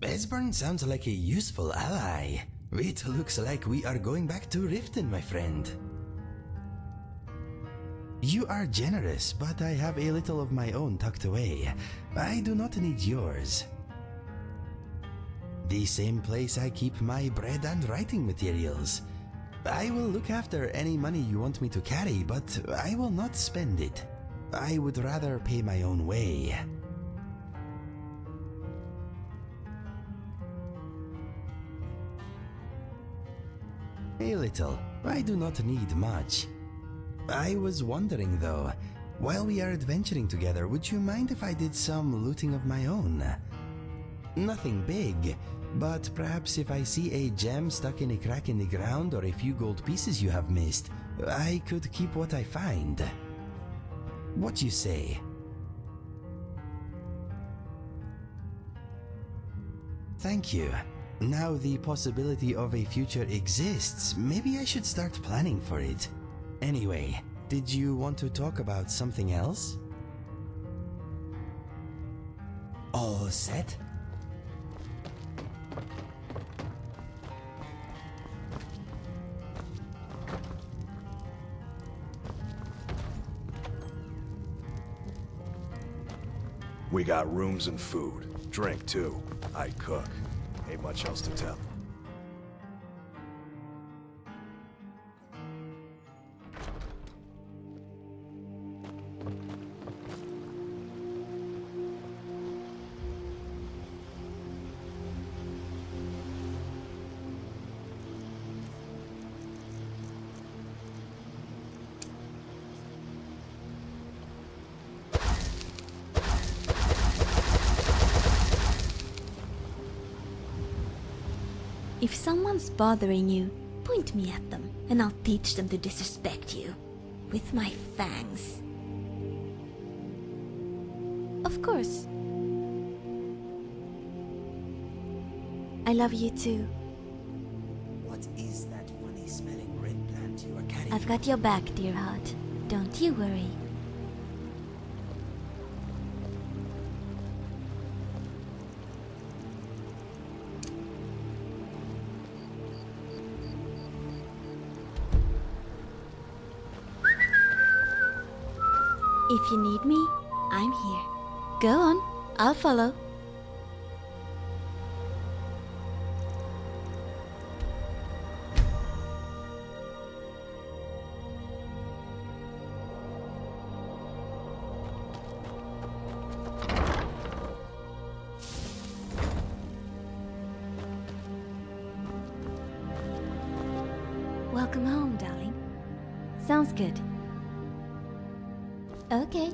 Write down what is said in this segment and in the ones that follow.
Esbern sounds like a useful ally. It looks like we are going back to Riften, my friend. You are generous, but I have a little of my own tucked away. I do not need yours. The same place I keep my bread and writing materials. I will look after any money you want me to carry, but I will not spend it. I would rather pay my own way. A little. I do not need much. I was wondering though, while we are adventuring together, would you mind if I did some looting of my own? Nothing big, but perhaps if I see a gem stuck in a crack in the ground or a few gold pieces you have missed, I could keep what I find. What you say? Thank you. Now the possibility of a future exists, maybe I should start planning for it. Anyway, did you want to talk about something else? All set? We got rooms and food. Drink, too. I cook. Ain't much else to tell. If someone's bothering you, point me at them, and I'll teach them to disrespect you. With my fangs. Of course. I love you too. What is that funny smelling red plant you are carrying? I've got your back, dear heart. Don't you worry. If you need me, I'm here. Go on, I'll follow. Welcome home, darling. Sounds good. Okay.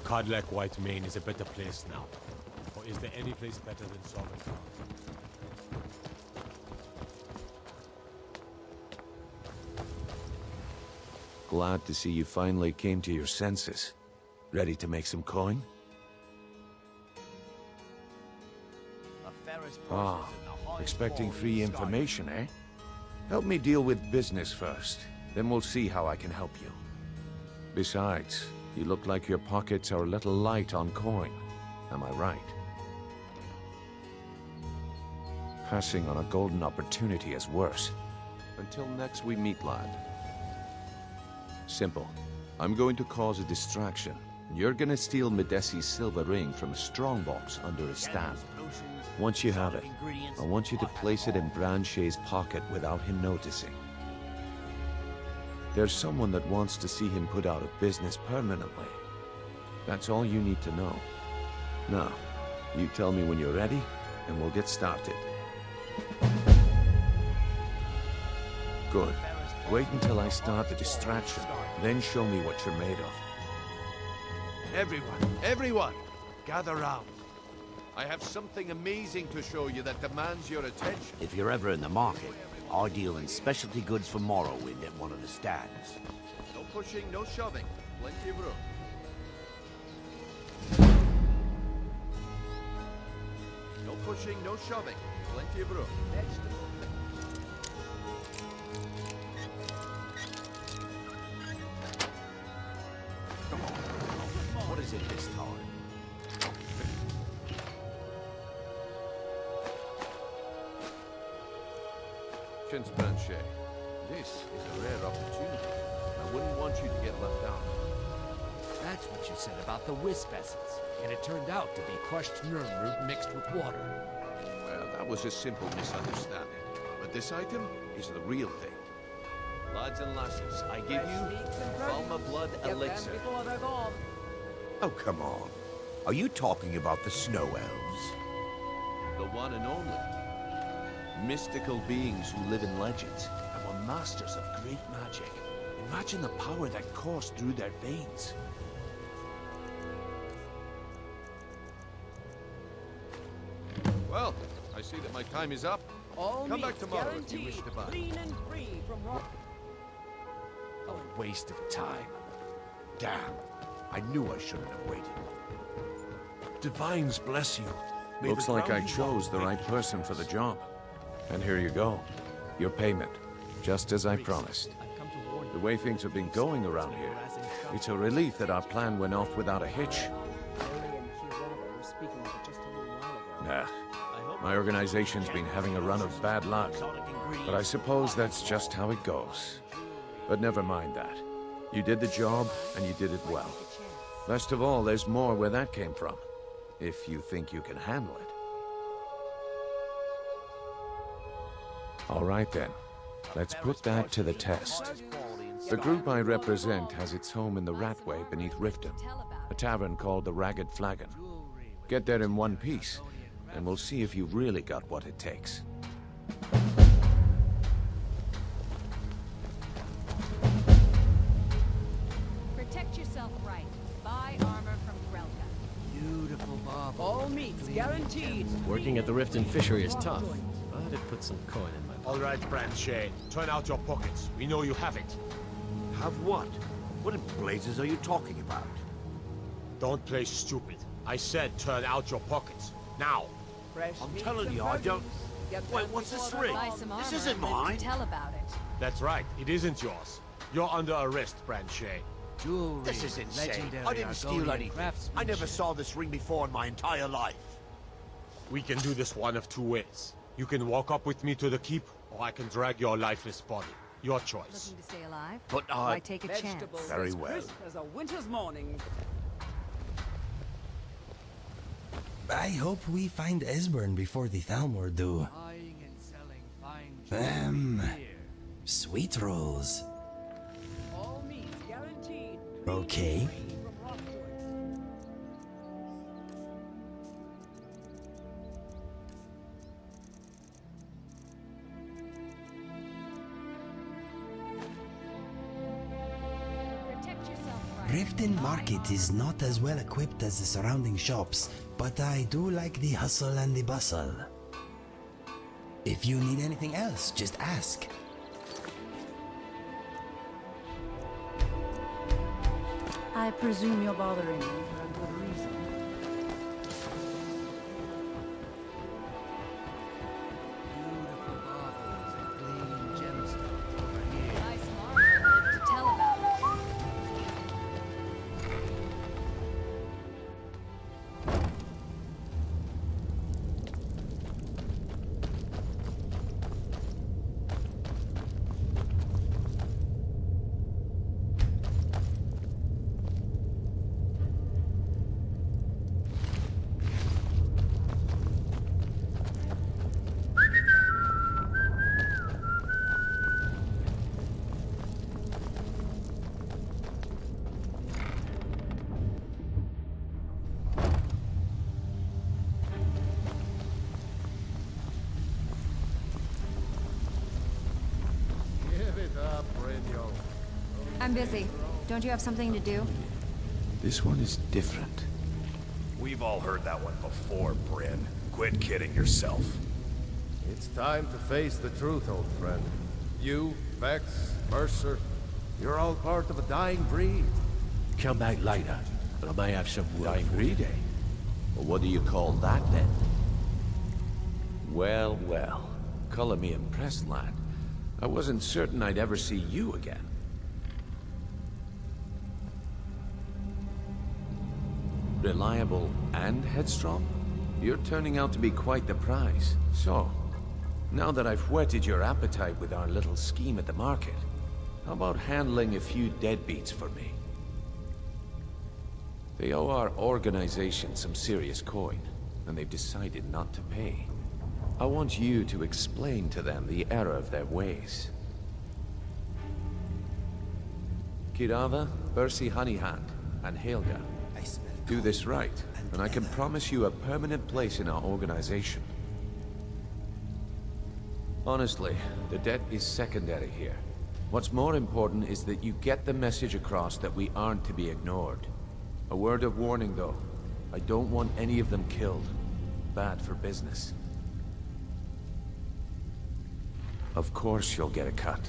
Codlec White Mane is a better place now. Or is there any place better than Solomon? Glad to see you finally came to your senses. Ready to make some coin? Ah, expecting free information, eh? Help me deal with business first, then we'll see how I can help you. Besides, you look like your pockets are a little light on coin. Am I right? Passing on a golden opportunity is worse. Until next we meet, lad. Simple. I'm going to cause a distraction. You're gonna steal Medesi's silver ring from a strongbox under his stand. Once you have it, I want you to place it in Branche's pocket without him noticing. There's someone that wants to see him put out of business permanently. That's all you need to know. Now, you tell me when you're ready, and we'll get started. Good. Wait until I start the distraction, then show me what you're made of. Everyone, gather round. I have something amazing to show you that demands your attention. If you're ever in the market, I deal in specialty goods for Morrowind at one of the stands. No pushing, no shoving. Plenty of room. pushing, no shoving. Plenty of room. Come on. What is it this time? Chance Blanchet, this is a rare opportunity. I wouldn't want you to get left out. That's what you said about the wisp essence. And it turned out to be crushed nirnroot mixed with water. Well, that was a simple misunderstanding. But this item is the real thing. Lads and lasses, I give you Valma Blood Elixir. Oh, come on. Are you talking about the snow elves? The one and only. Mystical beings who live in legends and were masters of great magic. Imagine the power that coursed through their veins. Well, I see that my time is up. Come back tomorrow if you wish to buy. A waste of time. Damn. I knew I shouldn't have waited. Divines bless you. May Looks the like I ground you chose walk the make right you person for the job. And here you go. Your payment. Just as I promised. The way things have been going around here, it's a relief that our plan went off without a hitch. Nah. My organization's been having a run of bad luck. But I suppose that's just how it goes. But never mind that. You did the job, and you did it well. Best of all, there's more where that came from. If you think you can handle it. All right then. Let's put that to the test. The group I represent has its home in the Ratway beneath Riften, a tavern called the Ragged Flagon. Get there in one piece, and we'll see if you've really got what it takes. Protect yourself right. Buy armor from Grelka. Beautiful bauble. All meats guaranteed. Working at the Riften fishery is tough, but it puts some coin in my pocket. All right, Blanchet. Turn out your pockets. We know you have it. Have what? What in blazes are you talking about? Don't play stupid. I said turn out your pockets. Now. I'm telling you, I don't... Wait, what's this ring? Buy some armor This isn't and then mine. tell about it. That's right. It isn't yours. You're under arrest, Blanchet. Jewelry. This is insane. Legendary I didn't steal Argonian anything. I craftsmanship. never saw this ring before in my entire life. We can do this one of two ways. You can walk up with me to the keep, or I can drag your lifeless body. Your choice. Looking to stay alive? But Why take a chance? Vegetables Very as well. crisp as a winter's morning. I hope we find Esbern before the Thalmor do. Buying and selling fine jewelry. Sweet rolls. All meats guaranteed. Okay. Free from rockwood. Protect yourself right. Riften Market is not as well equipped as the surrounding shops, but I do like the hustle and the bustle. If you need anything else, just ask. I presume you're bothering me for a good reason. Beautiful baubles and gleaming gemstones over here. Buy some armor and live to tell about it. I'm busy. Don't you have something to do? This one is different. We've all heard that one before, Bryn. Quit kidding yourself. It's time to face the truth, old friend. You, Vex, Mercer, you're all part of a dying breed. Come back later, and I may have some word Dying for you. breed, eh? Well, what do you call that, then? Well, well. Color me impressed, lad. I wasn't certain I'd ever see you again. Reliable and headstrong? You're turning out to be quite the prize. So, now that I've whetted your appetite with our little scheme at the market, how about handling a few deadbeats for me? They owe our organization some serious coin, and they've decided not to pay. I want you to explain to them the error of their ways. Kirava, Bersi Honeyhand, and Helga. Do this right, and I can promise you a permanent place in our organization. Honestly, the debt is secondary here. What's more important is that you get the message across that we aren't to be ignored. A word of warning, though. I don't want any of them killed. Bad for business. Of course you'll get a cut.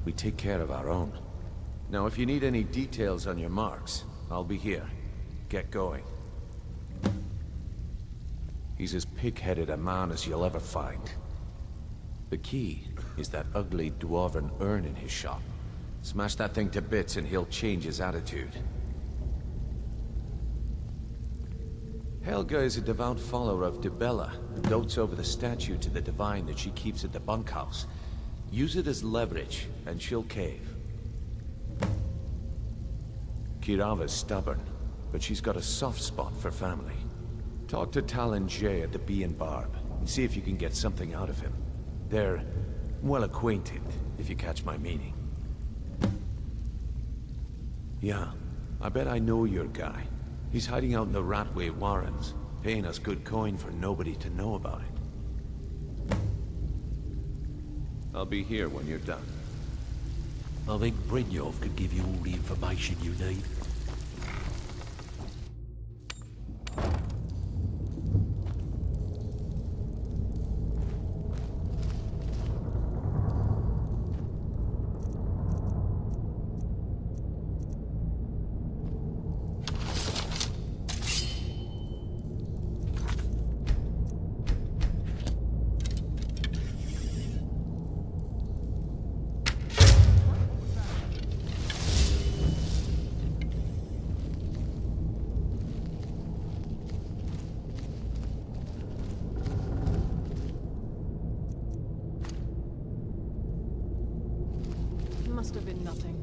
We take care of our own. Now, if you need any details on your marks, I'll be here. Get going. He's as pig-headed a man as you'll ever find. The key is that ugly dwarven urn in his shop. Smash that thing to bits and he'll change his attitude. Helga is a devout follower of Dibella, and dotes over the statue to the divine that she keeps at the bunkhouse. Use it as leverage, and she'll cave. Kirava's stubborn, but she's got a soft spot for family. Talk to Talon Jay at the Bee and Barb, and see if you can get something out of him. They're well acquainted, if you catch my meaning. Yeah, I bet I know your guy. He's hiding out in the Ratway Warrens, paying us good coin for nobody to know about it. I'll be here when you're done. I think Brynjolf could give you all the information you need. Must have been nothing.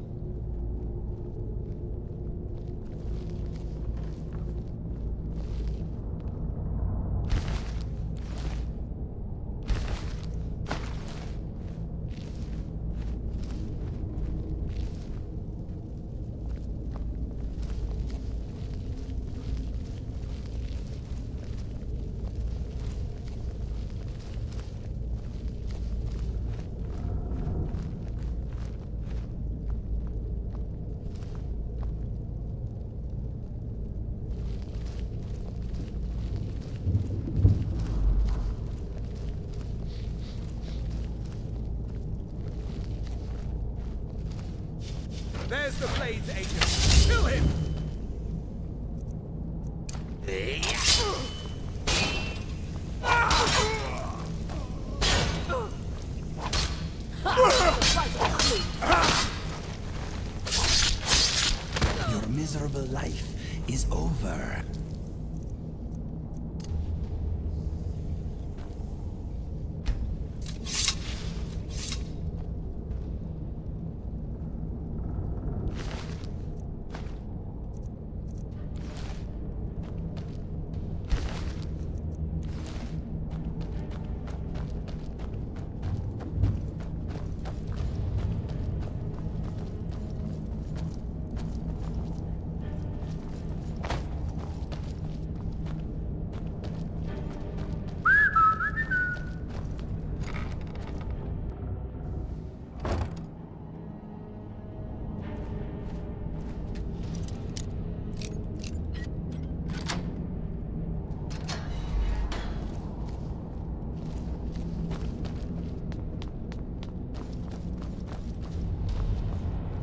There's the Blades agent. Kill him! Your miserable life is over.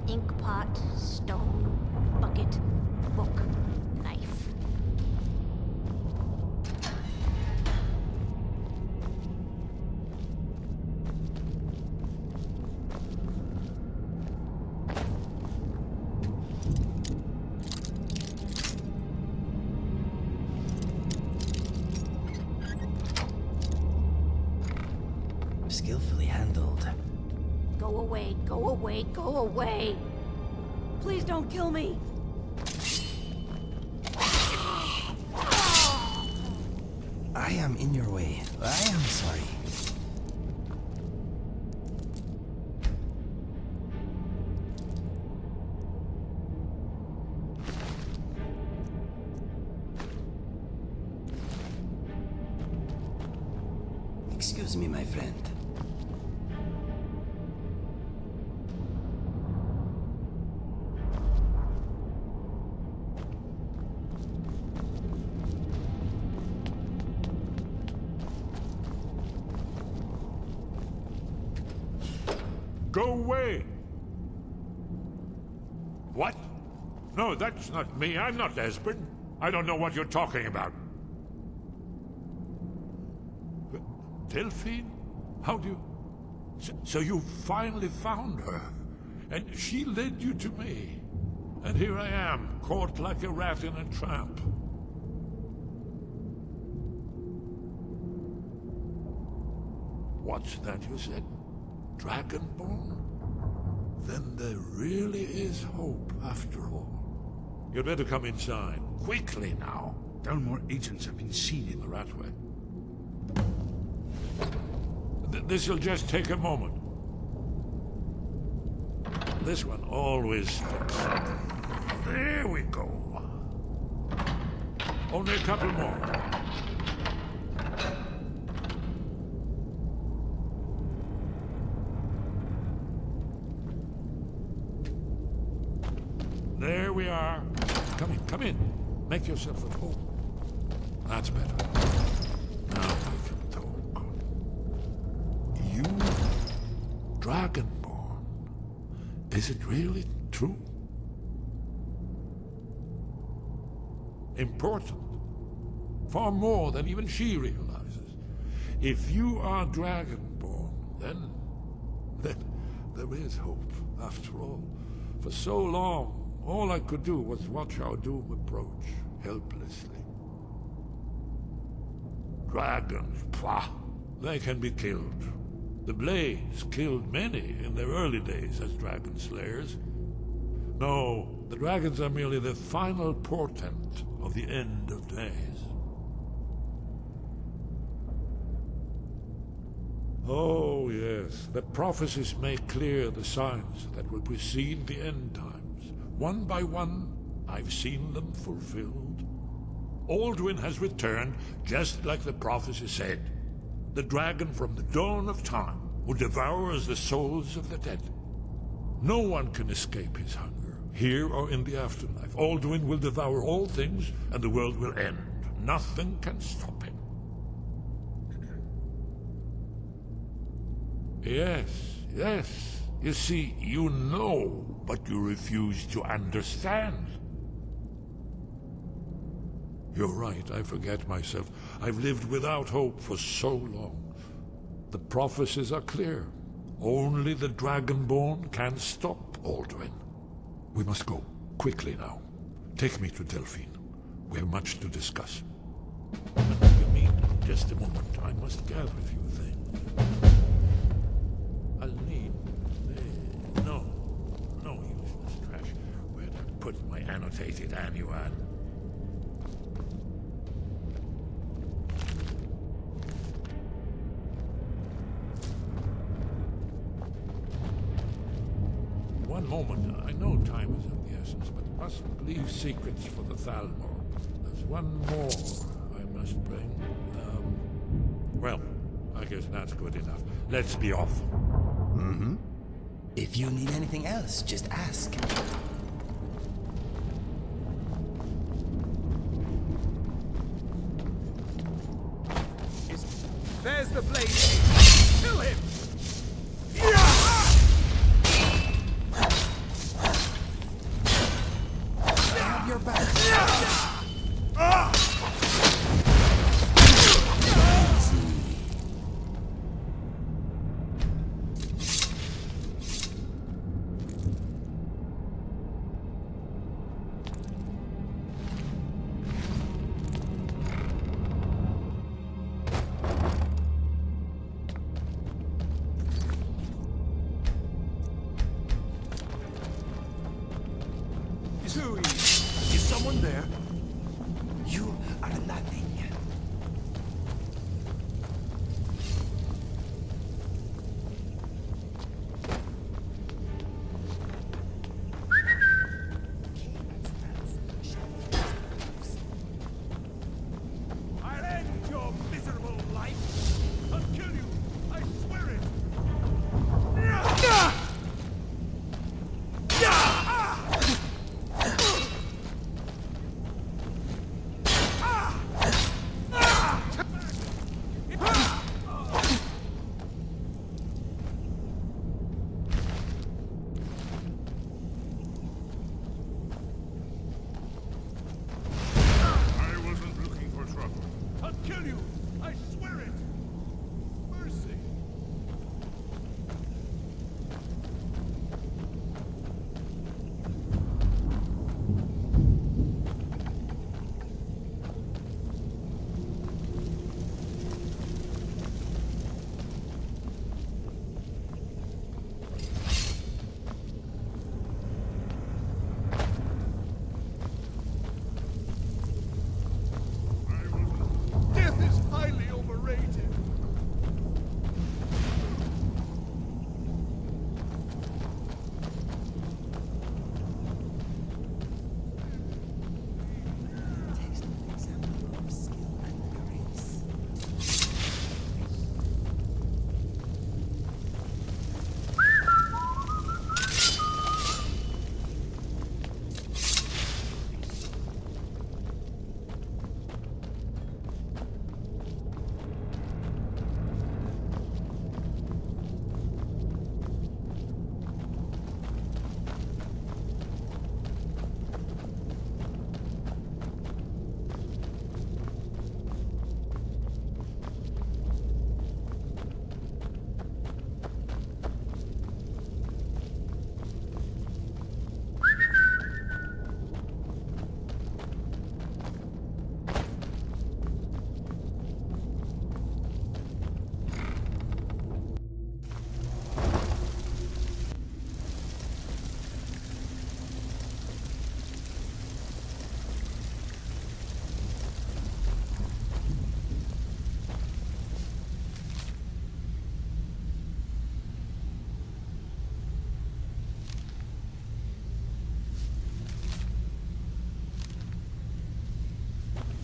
Inkpot, stone, bucket, book, knife. skillfully handled. Go away, go away, go away! Please don't kill me! I am in your way. I am sorry. Excuse me, my friend. Go away! What? No, that's not me. I'm not Esben. I don't know what you're talking about. Delphine? How do you... So you finally found her, and she led you to me. And here I am, caught like a rat in a trap. What's that you said? Dragonborn? Then there really is hope, after all. You'd better come inside. Quickly now. Dalmor agents have been seen in the Ratway. This'll just take a moment. This one always sticks. There we go. Only a couple more. There we are. Come in, come in. Make yourself at home. That's better. Now we can talk. You, Dragonborn. Is it really true? Important. Far more than even she realizes. If you are Dragonborn, then there is hope, after all. For so long, all I could do was watch our doom approach, helplessly. Dragons, pah, they can be killed. The Blades killed many in their early days as dragon slayers. No, the dragons are merely the final portent of the end of days. Oh, yes, the prophecies make clear the signs that will precede the end times. One by one, I've seen them fulfilled. Alduin has returned, just like the prophecy said. The dragon from the dawn of time who devours the souls of the dead. No one can escape his hunger, here or in the afterlife. Alduin will devour all things, and the world will end. Nothing can stop him. Yes, yes. You see, you know, but you refuse to understand. You're right, I forget myself. I've lived without hope for so long. The prophecies are clear. Only the Dragonborn can stop Alduin. We must go, quickly now. Take me to Delphine. We have much to discuss. Give me just a moment. I must gather a few things. I'll need... No useless trash. Where'd I put my annotated annuan? One moment. I know time is of the essence, but mustn't leave secrets for the Thalmor. There's one more I must bring. Well, I guess that's good enough. Let's be off. Mm-hmm. If you need anything else, just ask. There's the blade! Kill him! Have your back. You are nothing. I'll end your miserable life. I'll kill you. I swear it. I wasn't looking for trouble. I'll kill you. I swear it. Mercy. Death is highly overrated.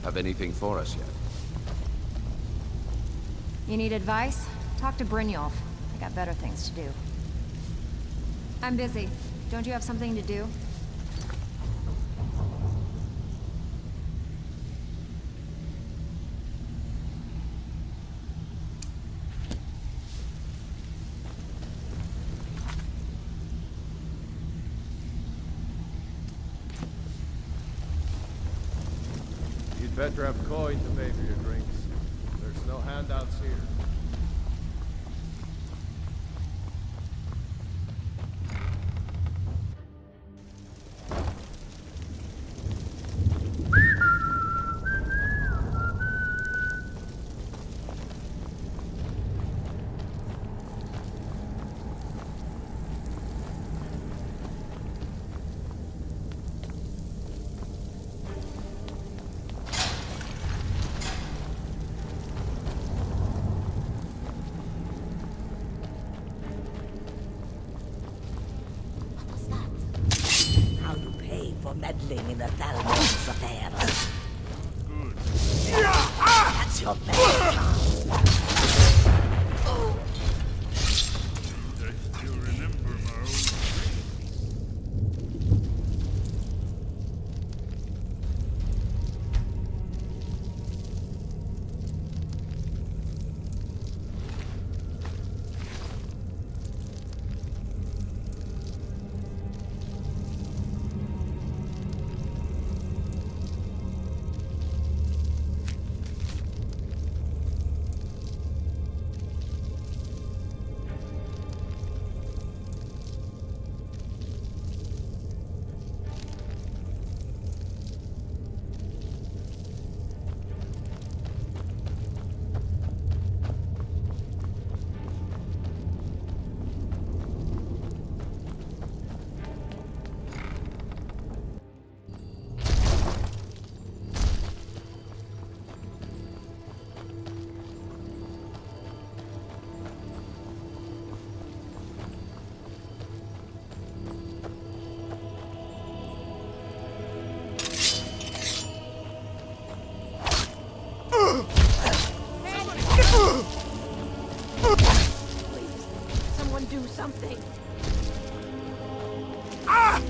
Have anything for us yet? You need advice? Talk to Brynjolf. I got better things to do. I'm busy. Don't you have something to do? You'd better have coin to pay for your drinks. There's no handouts here. something! Ah!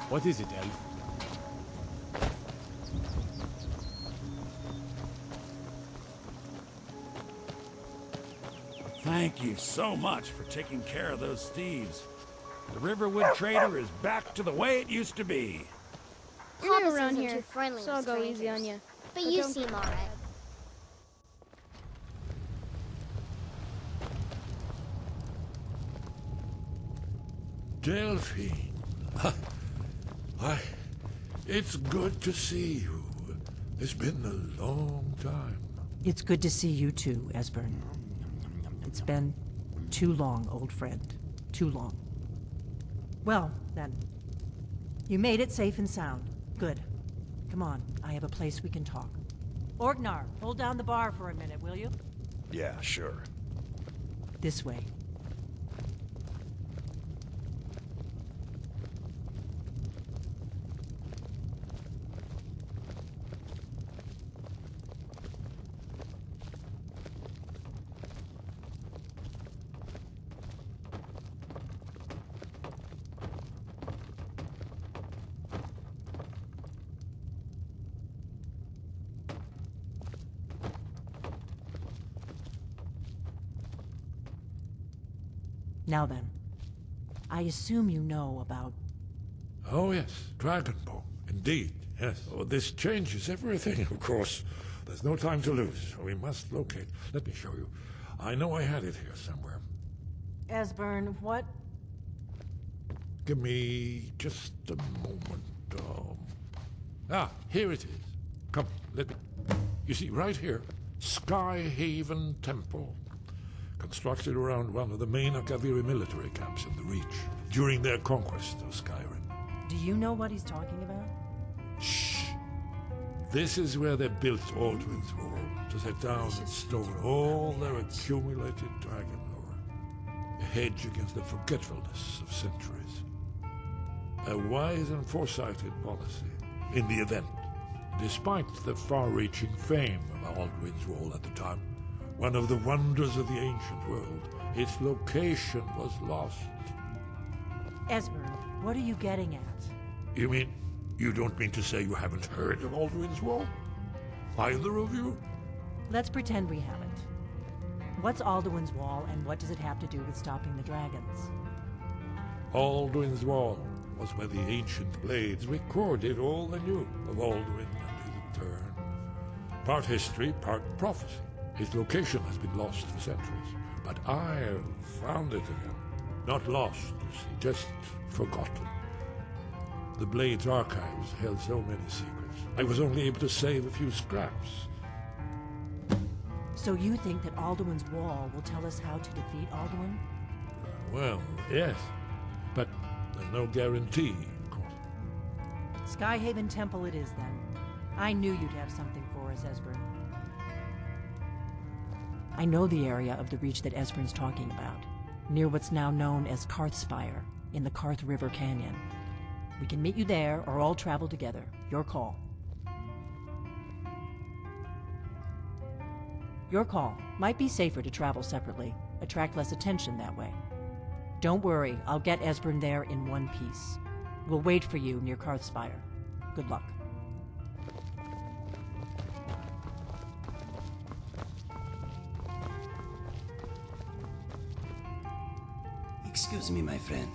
What is it, Elf? Thank you so much for taking care of those thieves. The Riverwood Trader is back to the way it used to be. Papa around here, too friendly, so I'll go easy on you. But you seem alright. Delphine. Why, it's good to see you. It's been a long time. It's good to see you too, Esbern. It's been too long, old friend. Too long. Well, then. You made it safe and sound. Good. Come on, I have a place we can talk. Orgnar, hold down the bar for a minute, will you? Yeah, sure. This way. Now then, I assume you know about... Oh yes, Dragonborn. Indeed, yes. Oh, this changes everything, of course. There's no time to lose. We must locate. Let me show you. I know I had it here somewhere. Esbern, what? Give me just a moment. Here it is. Come, let me... You see, right here, Skyhaven Temple. Constructed around one of the main Akaviri military camps in the Reach during their conquest of Skyrim. Do you know what he's talking about? Shh! This is where they built Aldwin's Wall, to set down and store all their accumulated dragon lore. A hedge against the forgetfulness of centuries. A wise and foresighted policy in the event, despite the far-reaching fame of Aldwin's Wall at the time. One of the wonders of the ancient world. Its location was lost. Esbern, what are you getting at? You mean, you don't mean to say you haven't heard of Aldwin's Wall? Either of you? Let's pretend we haven't. What's Alduin's Wall, and what does it have to do with stopping the dragons? Alduin's Wall was where the ancient blades recorded all they knew of Alduin and his turn. Part history, part prophecy. His location has been lost for centuries, but I've found it again. Not lost, you see, just forgotten. The Blade's archives held so many secrets. I was only able to save a few scraps. So you think that Alduin's Wall will tell us how to defeat Alduin? Well, yes, but there's no guarantee, of course. Skyhaven Temple it is, then. I knew you'd have something for us, Esbern. I know the area of the Reach that Esbern's talking about, near what's now known as Karthspire, in the Karth River Canyon. We can meet you there, or all travel together. Your call. Your call. Might be safer to travel separately. Attract less attention that way. Don't worry, I'll get Esbern there in one piece. We'll wait for you near Karthspire. Good luck. Excuse me, my friend.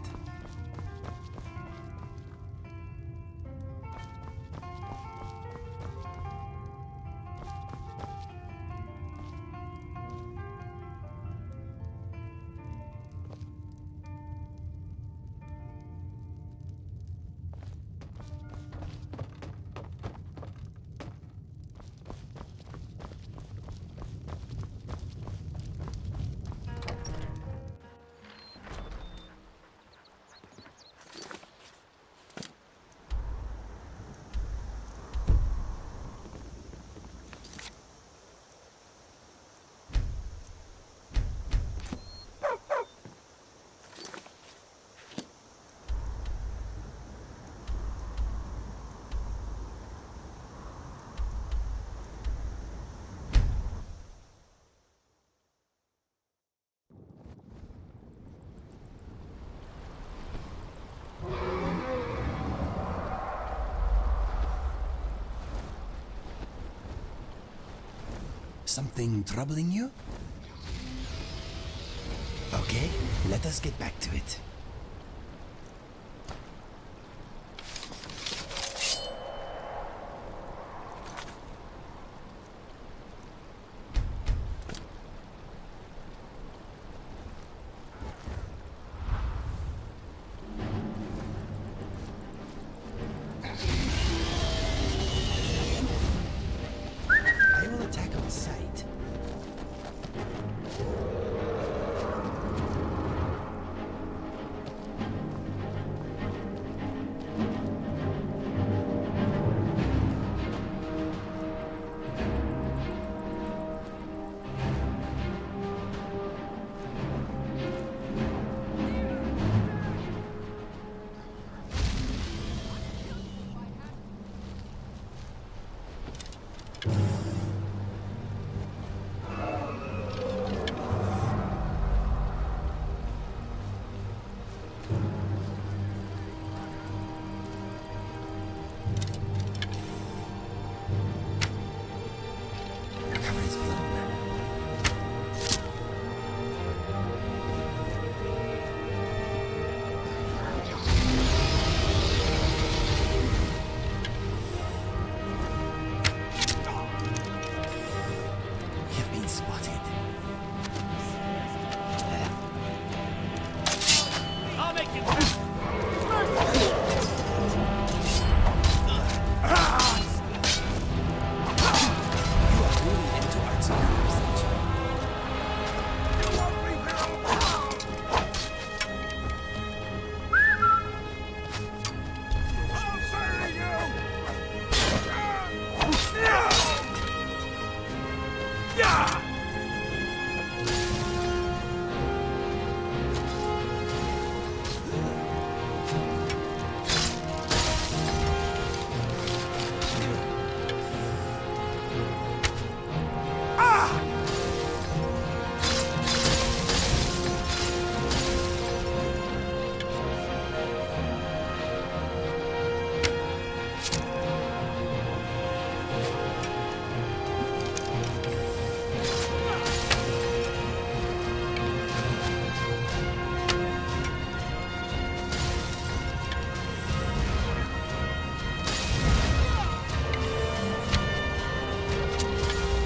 Something troubling you? Okay, let us get back to it. I will attack on sight. Your cover is blown. We have been spotted. I'll make you. You are really into arts and crafts, aren't you?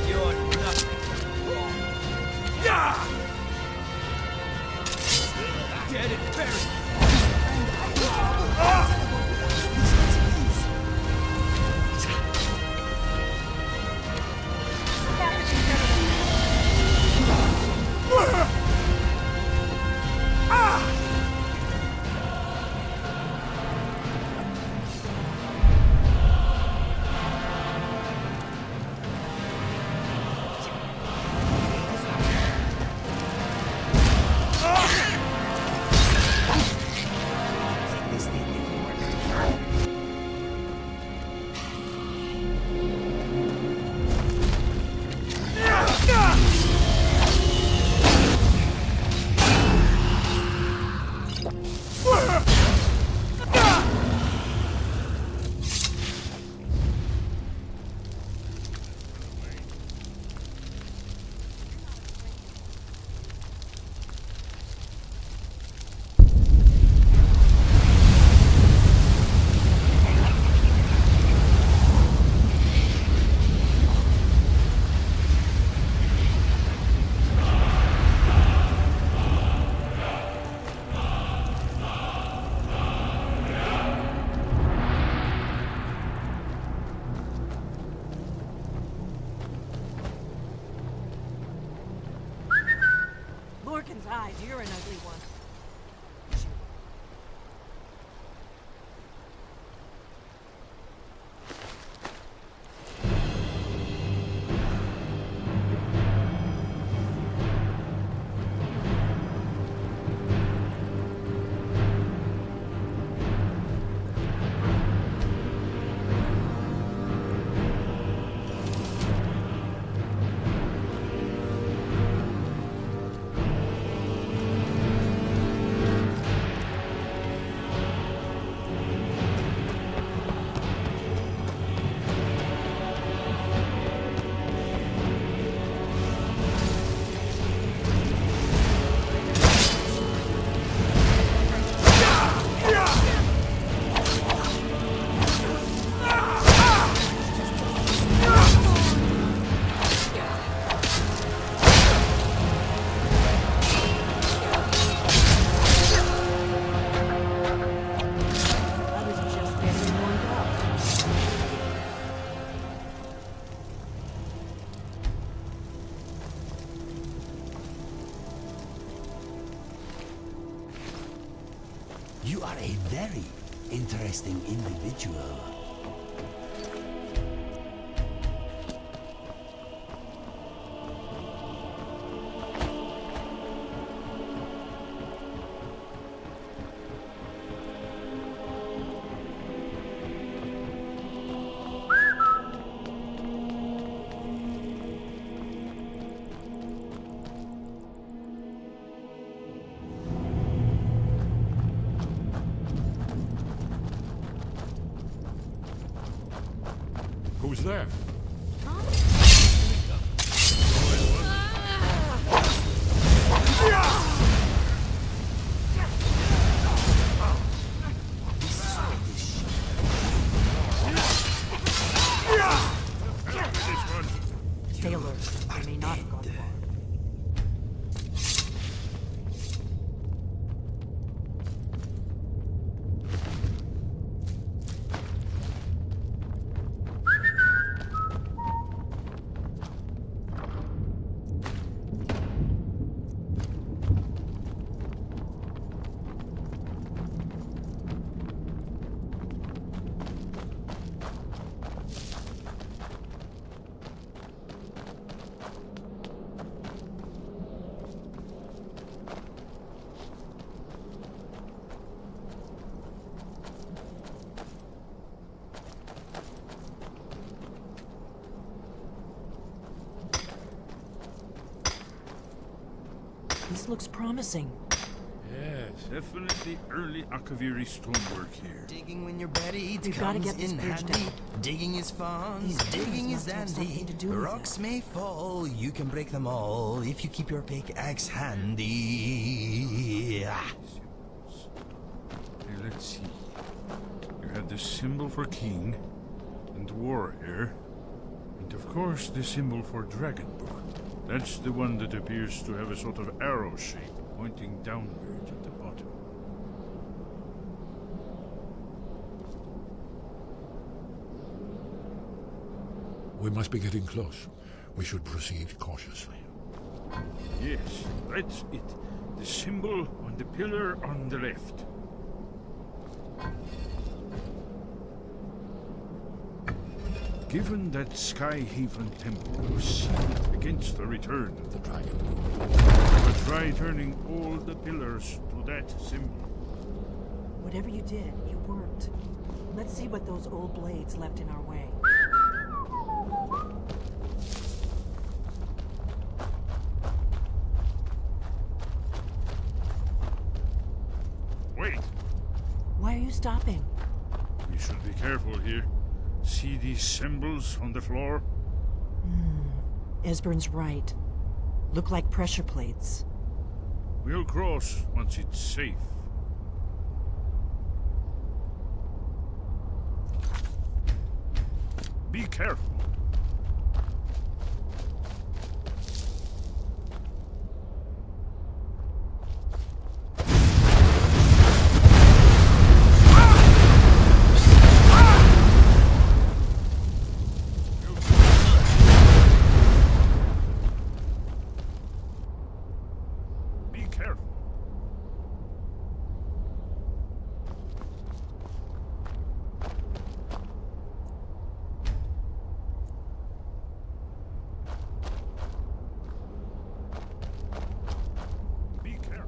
You're nothing. Dead and buried. Lorcan's eyes, you're an ugly one. You are a very interesting individual. Who's there? Stay alert. I may not have gone far. This looks promising. Yes, definitely early Akaviri stonework here. Digging when you're buried We've gotta comes get this in bridge handy. down. Digging is fun, These digging pillars is must have dandy. something to do with Rocks may fall, you can break them all if you keep your pickaxe handy. Okay, let's see. You had the symbol for king and warrior, and of course the symbol for dragon book. That's the one that appears to have a sort of arrow shape pointing downwards at the bottom. We must be getting close. We should proceed cautiously. Yes, that's it. The symbol on the pillar on the left. Given that Skyhaven Temple was sealed against the return of the dragon, but try turning all the pillars to that symbol. Whatever you did, it worked. Let's see what those old blades left in our way. Wait! Why are you stopping? We should be careful here. See these symbols on the floor? Esbern's right. Look like pressure plates. We'll cross once it's safe. Be careful. Be careful. Be careful.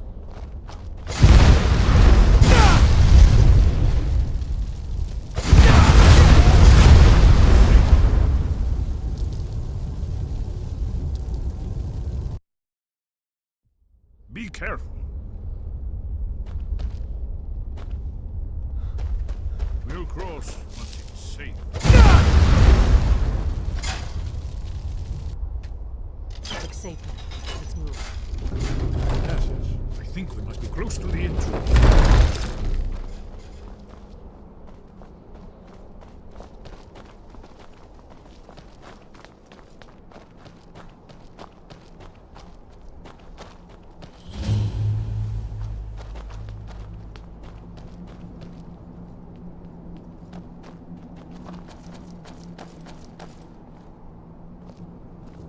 Be careful. We'll cross once it's safe. Looks safe now. Let's move. Yes, yes. I think we must be close to the entrance.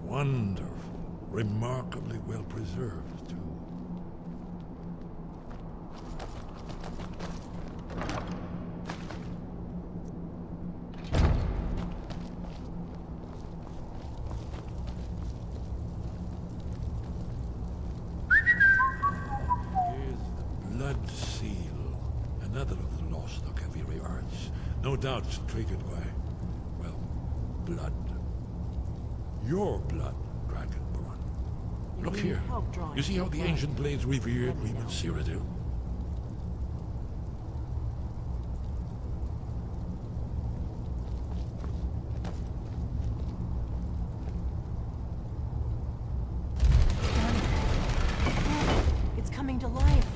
Wonderful. Remarkably well preserved, too. doubts triggered by, well, blood. Your blood, Dragonborn. Look here. You see how the ancient blades revered Reman Cyrodiil? It's coming to life.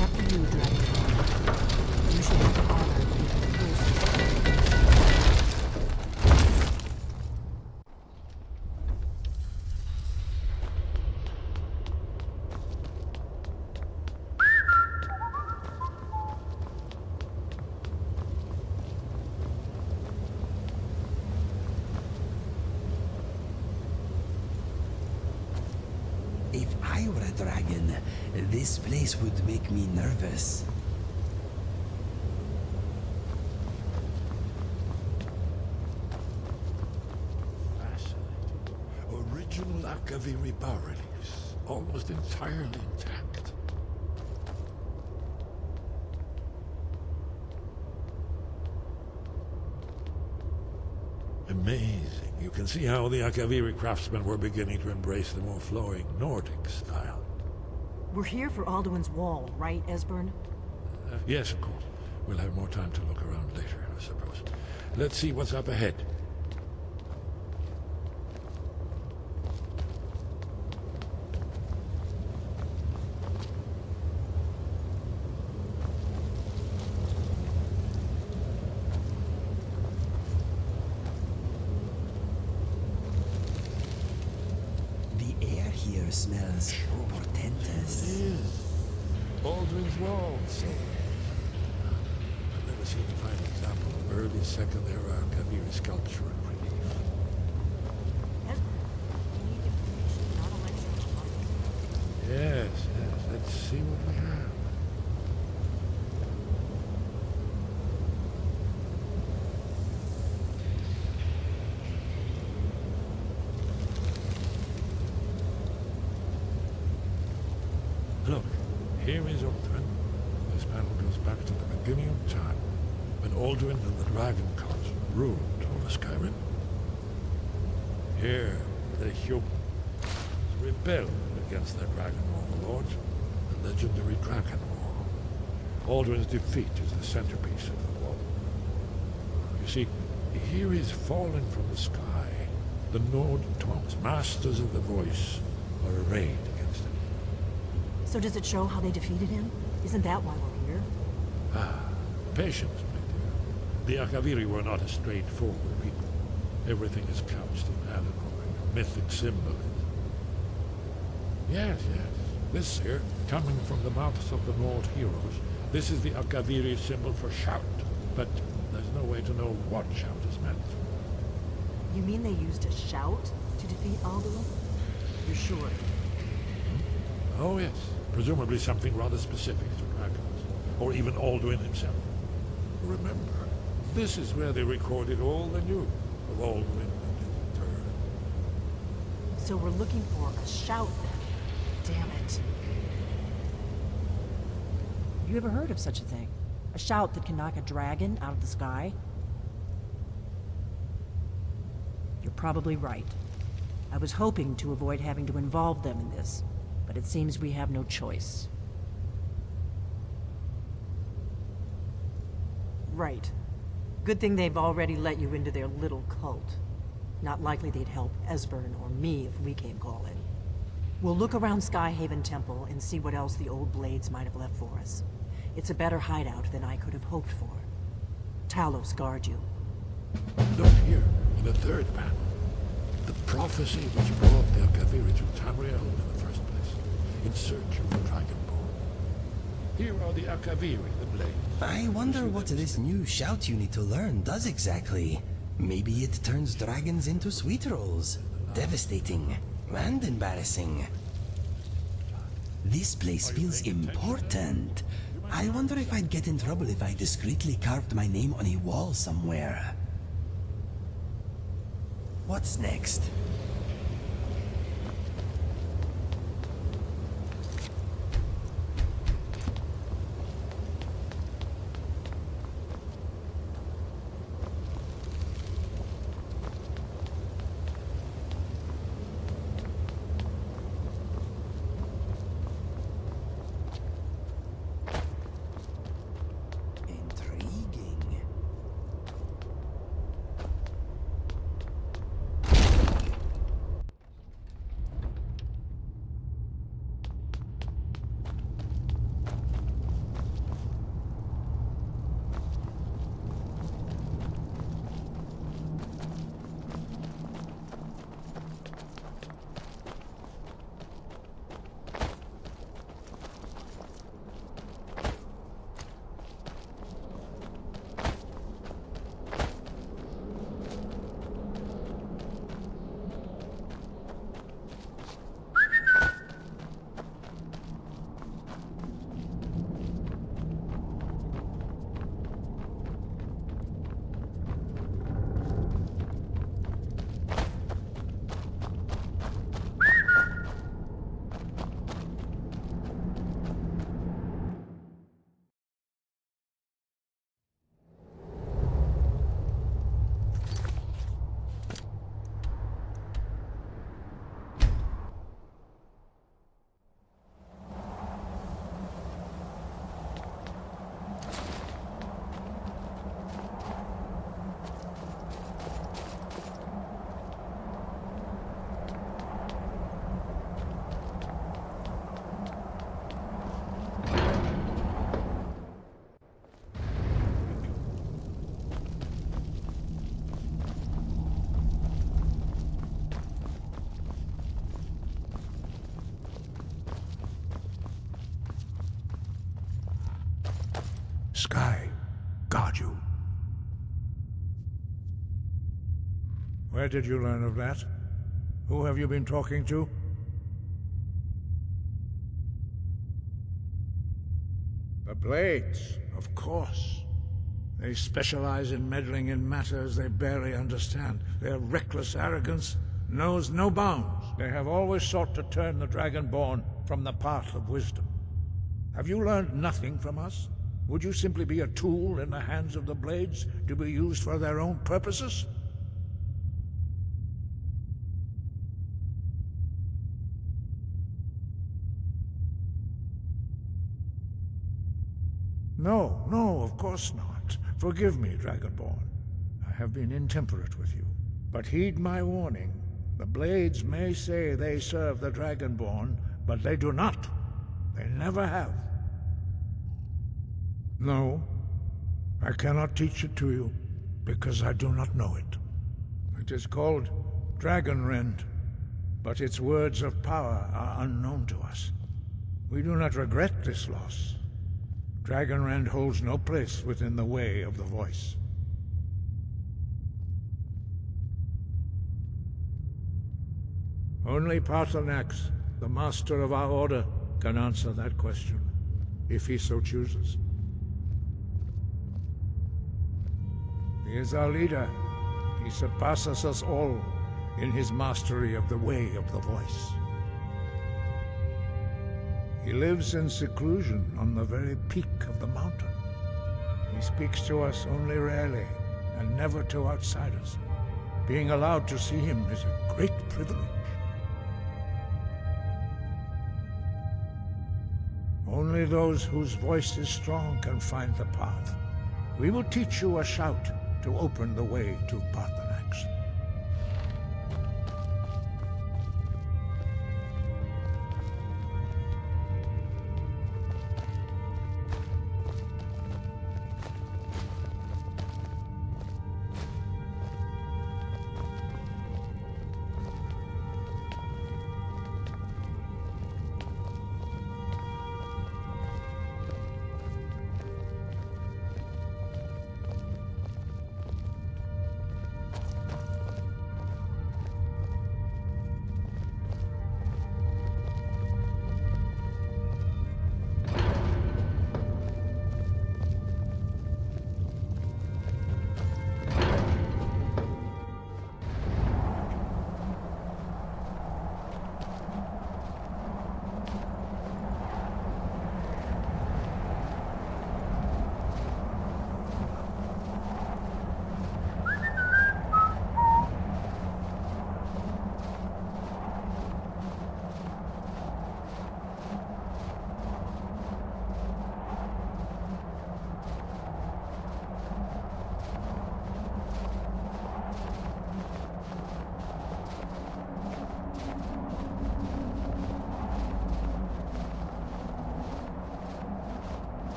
After you, Dragonborn. You should have the honor of being the first to start this. If I were a dragon, this place would make me nervous. Fascinating. Original Akaviri bas-reliefs, almost entirely intact. Amazing. You can see how the Akaviri craftsmen were beginning to embrace the more flowing Nordic style. We're here for Alduin's Wall, right, Esbern? Yes, of course. We'll have more time to look around later, I suppose. Let's see what's up ahead. Here smells portentous. It is. Baldwin's Wall, so. I've never seen a fine example of early Second Era Akaviri sculpture and relief. Yes, yes. Let's see what we have. Look, here is Alduin. This panel goes back to the beginning of time, when Alduin and the Dragon Cult ruled over Skyrim. Here, the humans rebelled against their dragon overlords, the legendary Dragon War. Alduin's defeat is the centerpiece of the wall. You see, here is fallen from the sky. The Nord Tongs, masters of the voice, are arrayed against him. So does it show how they defeated him? Isn't that why we're here? Ah, patience, my dear. The Akaviri were not a straightforward people. Everything is couched in allegory, mythic symbolism. Yes, yes. This here, coming from the mouths of the Nord heroes, this is the Akaviri symbol for shout. But there's no way to know what shout is meant. You mean they used a shout to defeat Alduin? You're sure? Oh, yes. Presumably something rather specific to dragons, or even Alduin himself. Remember, this is where they recorded all they knew of Alduin and his return. So we're looking for a shout then. Damn it. You ever heard of such a thing? A shout that can knock a dragon out of the sky? You're probably right. I was hoping to avoid having to involve them in this, but it seems we have no choice. Right. Good thing they've already let you into their little cult. Not likely they'd help Esbern or me if we came calling. We'll look around Skyhaven Temple and see what else the old blades might have left for us. It's a better hideout than I could have hoped for. Talos guard you. Look here, in the third panel. The prophecy which brought the Akaviri to Tamriel in the first place, in search of the Dragonborn. Here are the Akaviri, the blades. I wonder what this new shout you need to learn does exactly. Maybe it turns dragons into sweet rolls. Devastating and embarrassing. This place feels important. I wonder if I'd get in trouble if I discreetly carved my name on a wall somewhere. What's next? guard you. Where did you learn of that? Who have you been talking to? The Blades, of course. They specialize in meddling in matters they barely understand. Their reckless arrogance knows no bounds. They have always sought to turn the Dragonborn from the path of wisdom. Have you learned nothing from us? Would you simply be a tool in the hands of the Blades to be used for their own purposes? No, no, of course not. Forgive me, Dragonborn. I have been intemperate with you. But heed my warning. The Blades may say they serve the Dragonborn, but they do not. They never have. No, I cannot teach it to you, because I do not know it. It is called Dragonrend, but its words of power are unknown to us. We do not regret this loss. Dragonrend holds no place within the way of the voice. Only Paarthurnax, the master of our order, can answer that question, if he so chooses. He is our leader. He surpasses us all in his mastery of the way of the voice. He lives in seclusion on the very peak of the mountain. He speaks to us only rarely, and never to outsiders. Being allowed to see him is a great privilege. Only those whose voice is strong can find the path. We will teach you a shout to open the way to Paarthurnax.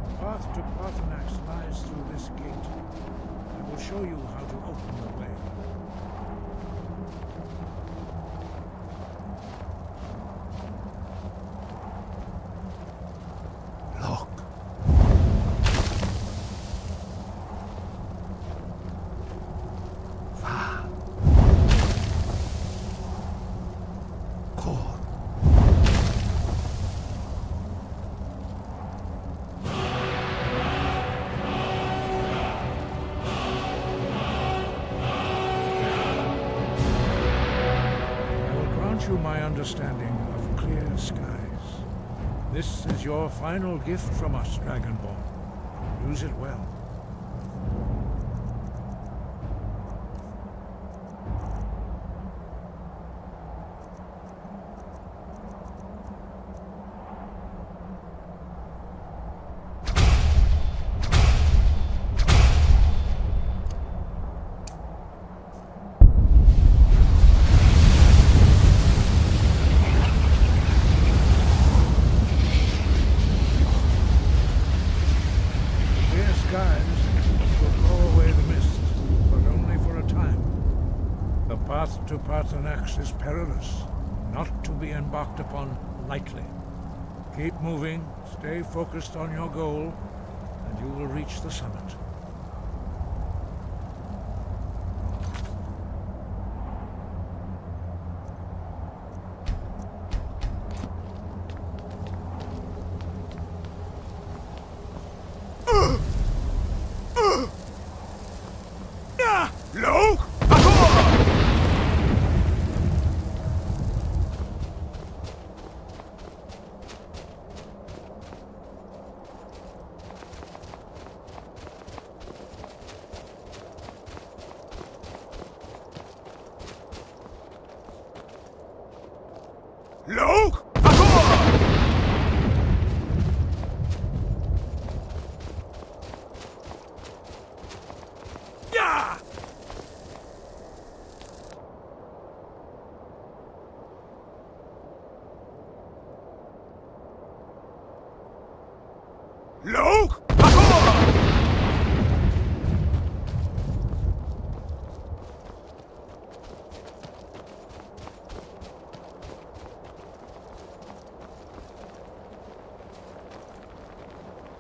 The path to Paarthurnax lies through this gate. I will show you how to open the way. Look. Va. Cor. You my understanding of clear skies. This is your final gift from us, Dragonborn. Use it well. The path to Paarthurnax is perilous, not to be embarked upon lightly. Keep moving, stay focused on your goal, and you will reach the summit.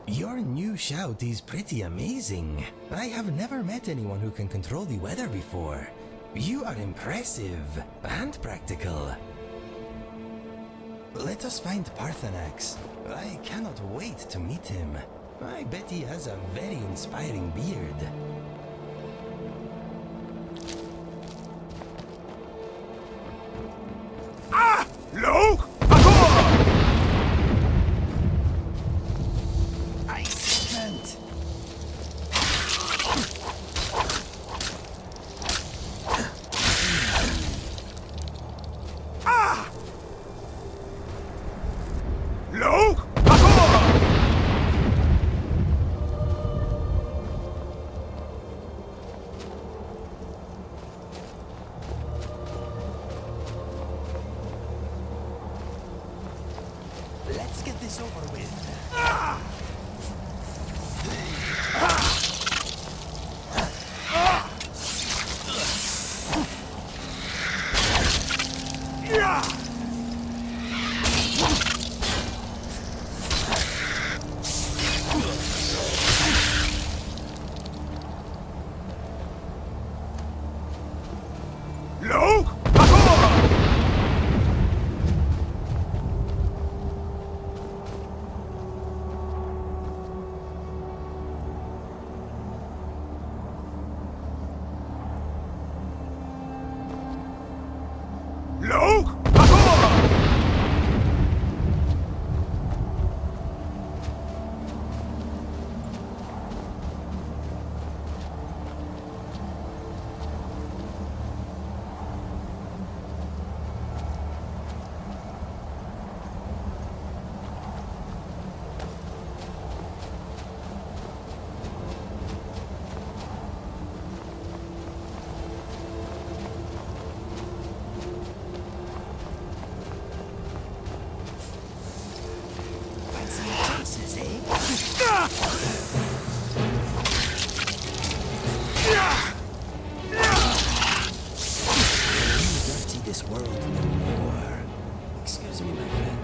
Your new shout is pretty amazing. I have never met anyone who can control the weather before. You are impressive and practical. Let us find Parthenax. I cannot wait to meet him. I bet he has a very inspiring beard. Let's get this over with. This world no more. Excuse me, my friend.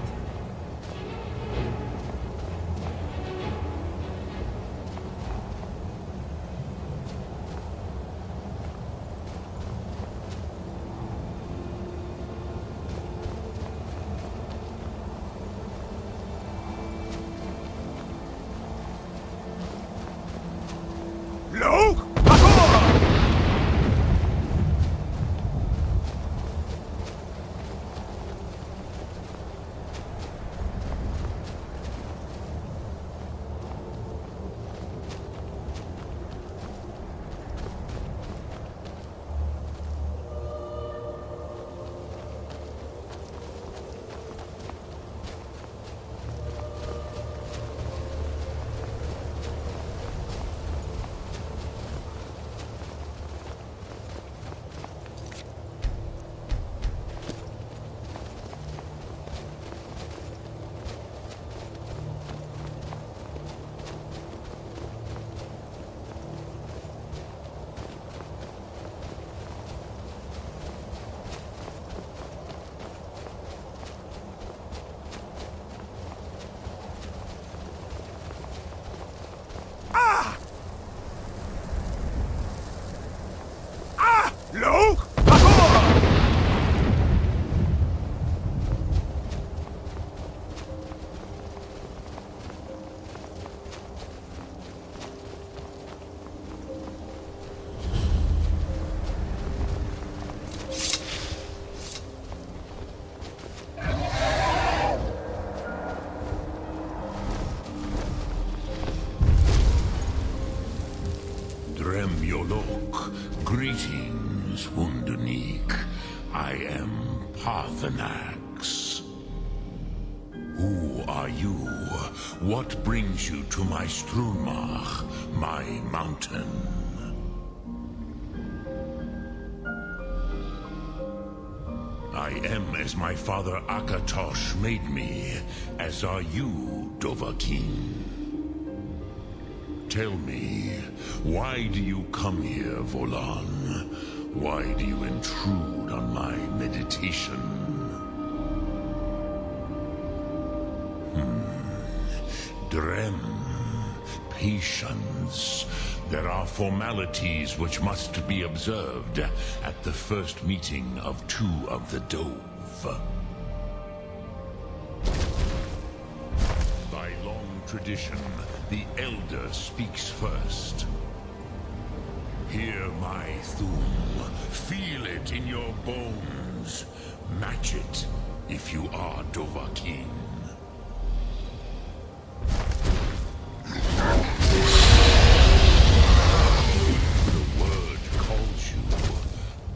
Yolok. Greetings, Wunderneek. I am Parthenax. Who are you? What brings you to my Strunmach, my mountain? I am as my father Akatosh made me, as are you, Dovahkiin. Tell me, why do you come here, Volan? Why do you intrude on my meditation? Drem, patience. There are formalities which must be observed at the first meeting of two of the Dove. By long tradition, the Elder speaks first. Hear my Thum. Feel it in your bones. Match it if you are Dovahkiin. The word calls you.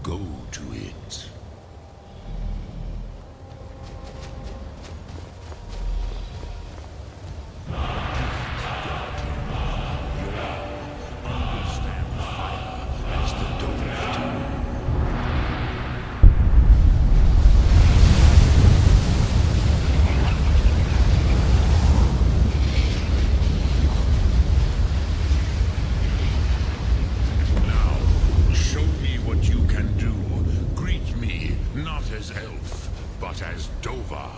Go to it. Understand fire as the Dove do. As elf, but as Dova.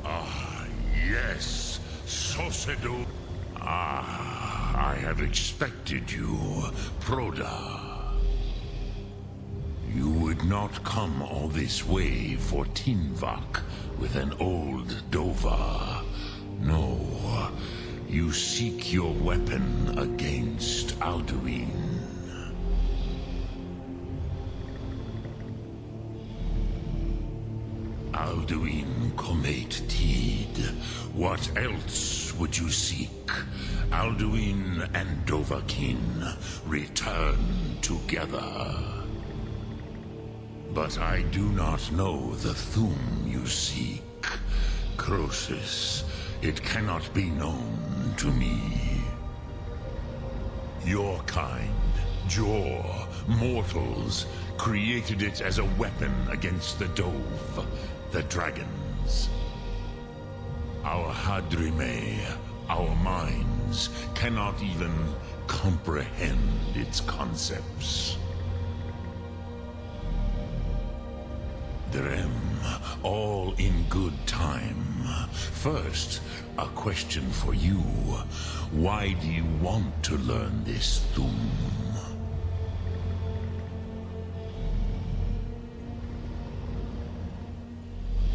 Ah, yes, Sosedo. Ah, I have expected you, Proda. You would not come all this way for Tinvak with an old Dova. No, you seek your weapon against Alduin. Alduin Comet Tid. What else would you seek? Alduin and Dovahkiin return together. But I do not know the Thum you seek. Croesus, it cannot be known to me. Your kind, Jor, mortals, created it as a weapon against the Dove, the dragons. Our Hadrime, our minds, cannot even comprehend its concepts. Drem, all in good time. First, a question for you. Why do you want to learn this Thum?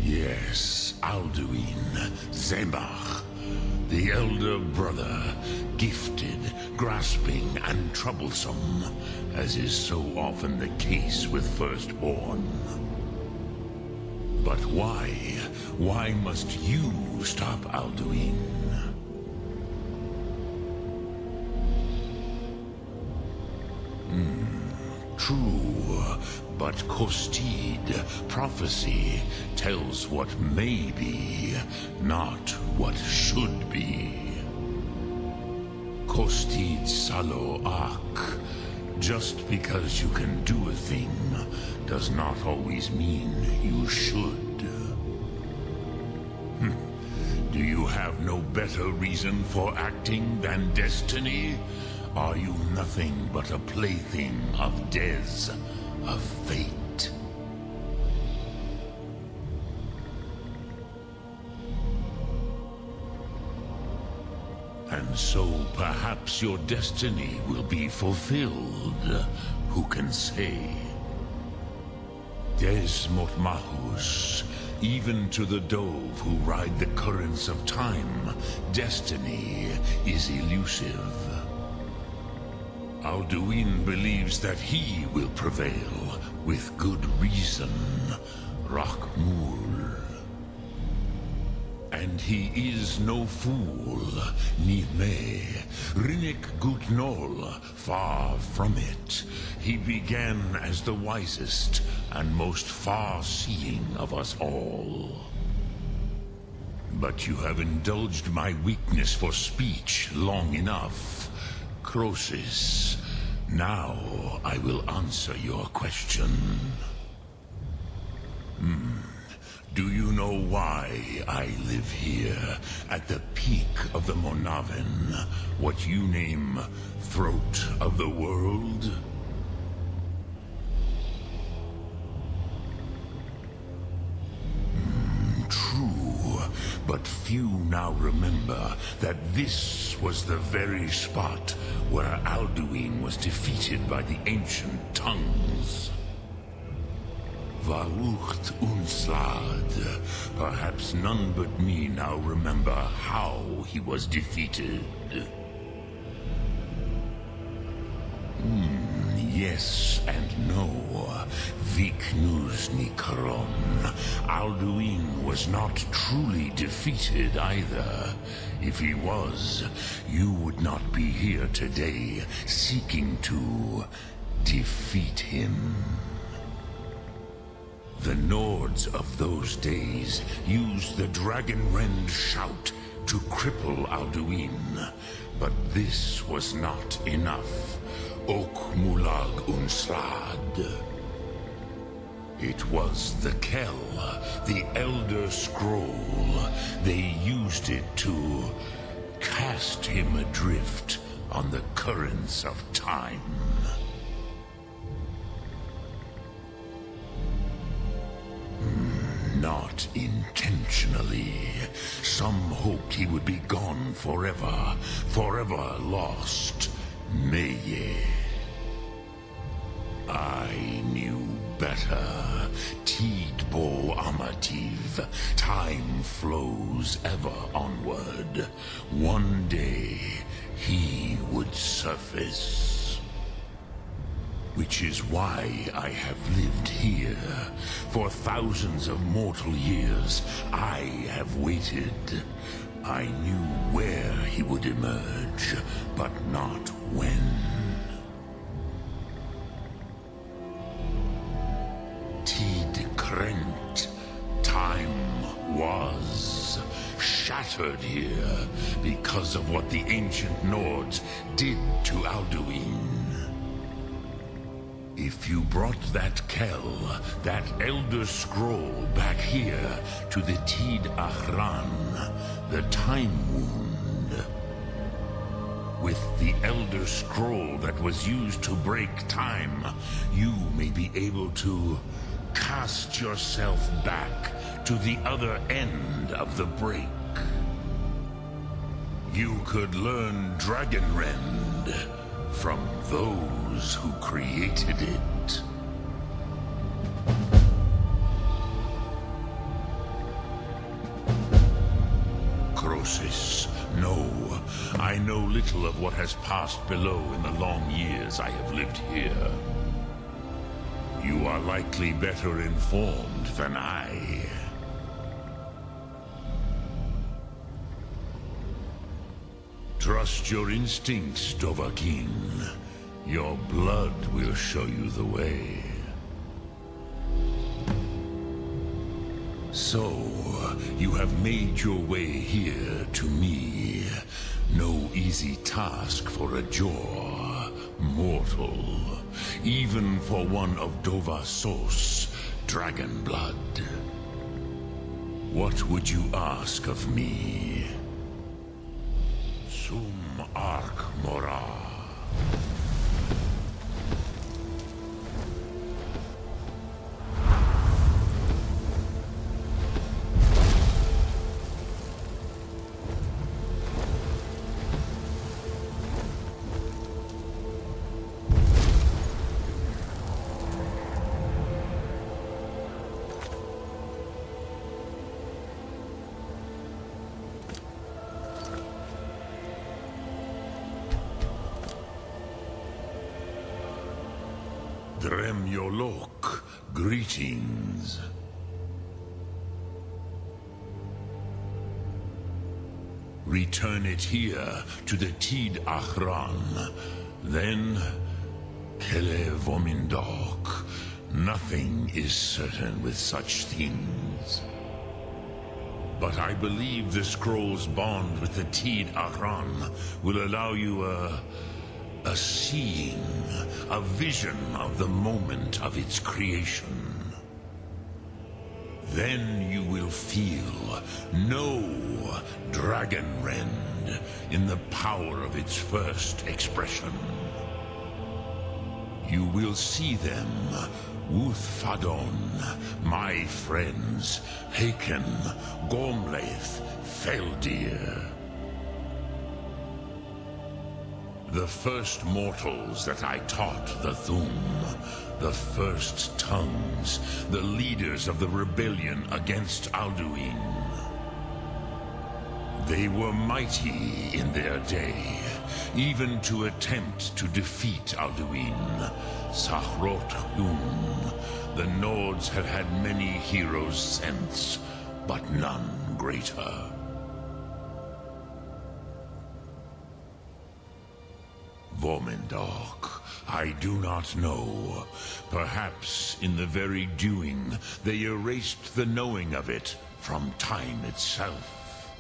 Yes, Alduin, Zemach, the elder brother, gifted, grasping, and troublesome, as is so often the case with firstborn. But why? Why must you stop Alduin? True, but Kostid, prophecy, tells what may be, not what should be. Kostid Salo Ak. Just because you can do a thing does not always mean you should. Do you have no better reason for acting than destiny? Are you nothing but a plaything of Dez, of fate? And so perhaps your destiny will be fulfilled. Who can say? Des Motmahus, even to the Dove who ride the currents of time, destiny is elusive. Alduin believes that he will prevail, with good reason. Rachmul. And he is no fool, ni me. Rinnik Gutnol, far from it. He began as the wisest and most far-seeing of us all. But you have indulged my weakness for speech long enough. Croesus, now I will answer your question. Do you know why I live here, at the peak of the Monavin, what you name Throat of the World? True, but few now remember that this was the very spot where Alduin was defeated by the ancient tongues. Vaucht Unslad. Perhaps none but me now remember how he was defeated. Yes and no. Viknus Nikaron. Alduin was not truly defeated either. If he was, you would not be here today seeking to defeat him. The Nords of those days used the Dragonrend shout to cripple Alduin, but this was not enough. Ok Mulag Unslad. It was the Kell, the Elder Scroll. They used it to cast him adrift on the currents of time. Not intentionally. Some hoped he would be gone forever, forever lost. Meye. I knew better. Tidbo Amativ. Time flows ever onward. One day, he would surface. Which is why I have lived here. For thousands of mortal years, I have waited. I knew where he would emerge, but not when. Tid Krent. Time was shattered here because of what the ancient Nords did to Alduin. If you brought that Kell, that Elder Scroll back here to the Tid Ahran, the Time Wound, with the Elder Scroll that was used to break time, you may be able to cast yourself back to the other end of the break. You could learn Dragonrend from those who created it. Croesus, no. I know little of what has passed below in the long years I have lived here. You are likely better informed than I. Trust your instincts, Dovahkiin. Your blood will show you the way. So, you have made your way here to me. No easy task for a Jor, mortal. Even for one of Dovahsos, dragon blood. What would you ask of me? Sum Ark Mora. Dremyolok, greetings. Return it here to the Tid Achran. Then, Kele Vomindok. Nothing is certain with such things. But I believe the scroll's bond with the Tid Achran will allow you a seeing, a vision of the moment of its creation. Then you will feel, know Dragonrend in the power of its first expression. You will see them, Uthfadon, my friends, Haken, Gormlaith, Feldir. The first mortals that I taught the Thum, the first tongues, the leaders of the rebellion against Alduin. They were mighty in their day, even to attempt to defeat Alduin. Sahrot Hun. The Nords have had many heroes since, but none greater. Vomindok, I do not know. Perhaps in the very doing, they erased the knowing of it from time itself.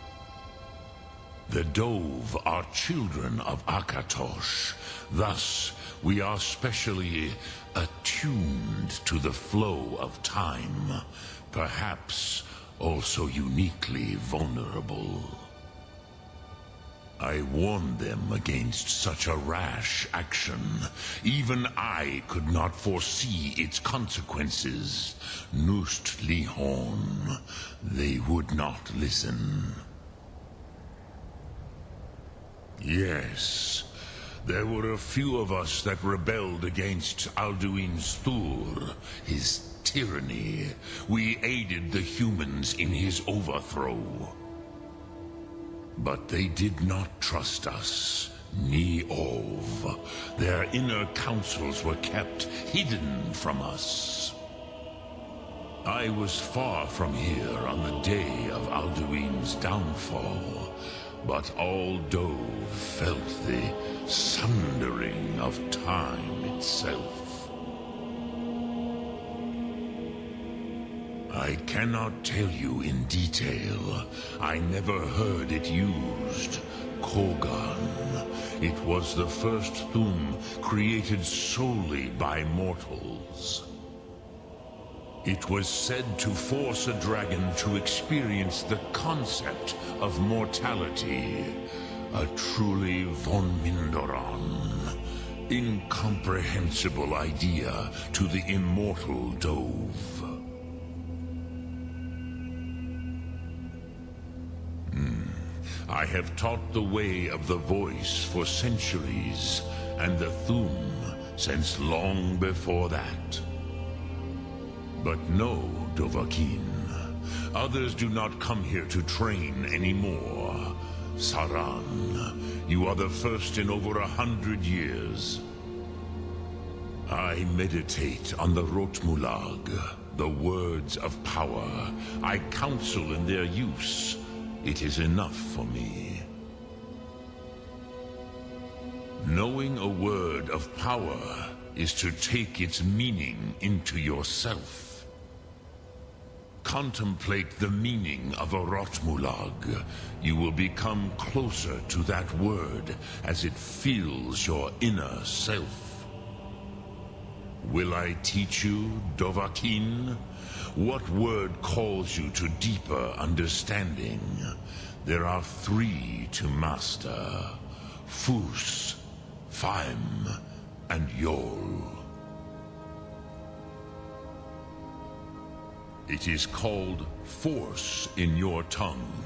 The Dove are children of Akatosh. Thus, we are specially attuned to the flow of time, perhaps also uniquely vulnerable. I warned them against such a rash action. Even I could not foresee its consequences. Nust Lihorn, they would not listen. Yes, there were a few of us that rebelled against Alduin's Thur, his tyranny. We aided the humans in his overthrow. But they did not trust us, ni Ov. Their inner counsels were kept hidden from us. I was far from here on the day of Alduin's downfall, but all Dove felt the sundering of time itself. I cannot tell you in detail. I never heard it used. Kogan. It was the first Thum created solely by mortals. It was said to force a dragon to experience the concept of mortality. A truly von Mindoran. Incomprehensible idea to the immortal Dove. I have taught the way of the voice for centuries, and the Thum since long before that. But no, Dovahkiin. Others do not come here to train anymore. Saran, you are the first in over 100 years. I meditate on the Rotmulag, the words of power. I counsel in their use. It is enough for me. Knowing a word of power is to take its meaning into yourself. Contemplate the meaning of a Rotmulag. You will become closer to that word as it fills your inner self. Will I teach you, Dovahkiin? What word calls you to deeper understanding? There are 3 to master. Fus, Faim, and Yol. It is called force in your tongue.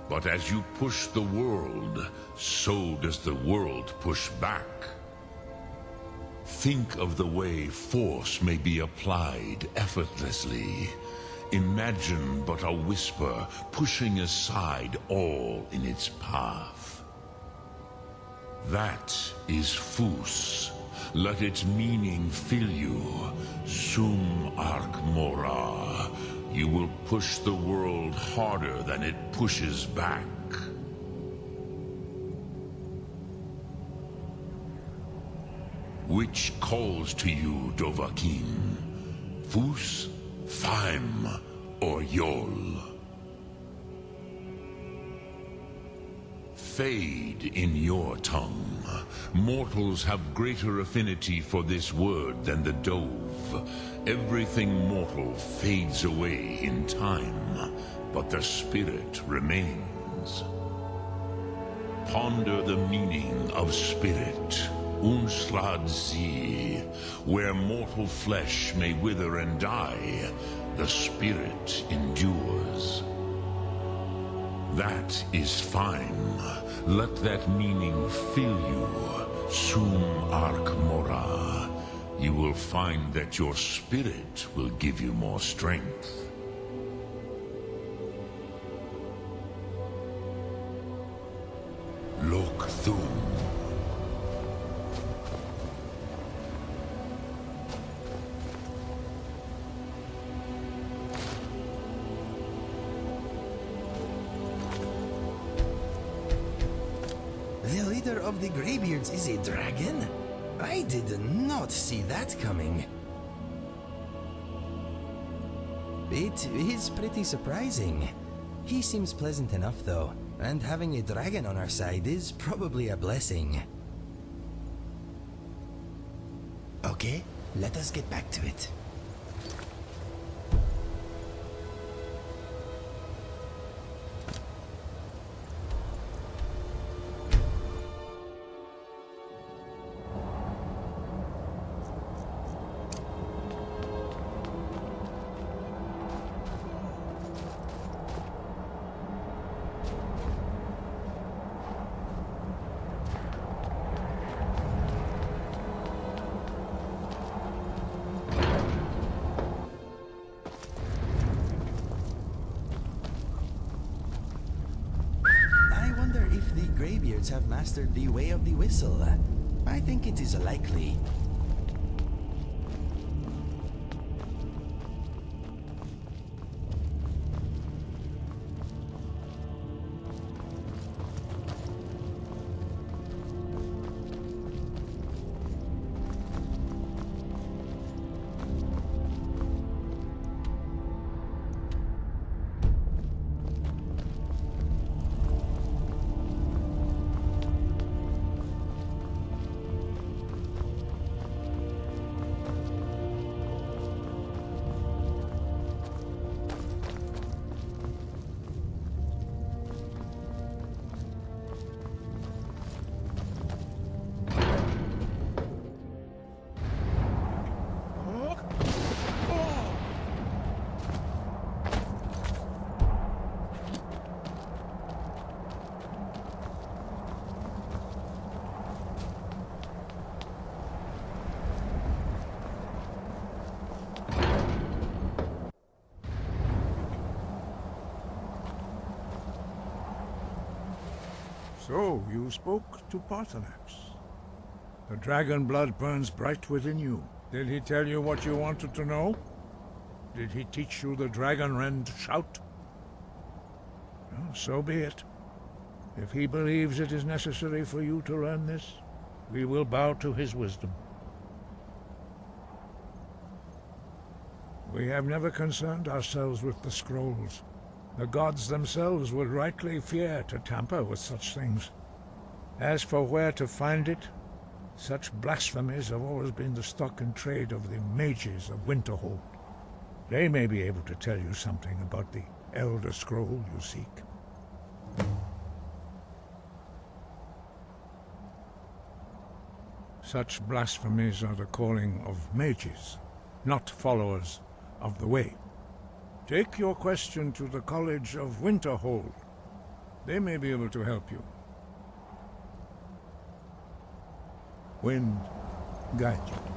But as you push the world, so does the world push back. Think of the way force may be applied effortlessly. Imagine but a whisper pushing aside all in its path. That is Fus. Let its meaning fill you. Sum arc mora. You will push the world harder than it pushes back. Which calls to you, Dovahkiin? Fus, Faim, or Yol? Fade in your tongue. Mortals have greater affinity for this word than the dove. Everything mortal fades away in time, but the spirit remains. Ponder the meaning of spirit. Unslad zi. Where mortal flesh may wither and die, the spirit endures. That is fine. Let that meaning fill you. Sum arc mora. You will find that your spirit will give you more strength. Lok Thum. The leader of the Greybeards is a dragon? I did not see that coming. It is pretty surprising. He seems pleasant enough though, and having a dragon on our side is probably a blessing. Okay, let us get back to it. Greybeards have mastered the way of the whistle. I think it is likely. So, you spoke to Paarthurnax. The dragon blood burns bright within you. Did he tell you what you wanted to know? Did he teach you the dragon rend shout? Well, so be it. If he believes it is necessary for you to learn this, we will bow to his wisdom. We have never concerned ourselves with the scrolls. The gods themselves would rightly fear to tamper with such things. As for where to find it, such blasphemies have always been the stock and trade of the mages of Winterhold. They may be able to tell you something about the Elder Scroll you seek. Such blasphemies are the calling of mages, not followers of the Way. Take your question to the College of Winterhold. They may be able to help you. Wind, guide you.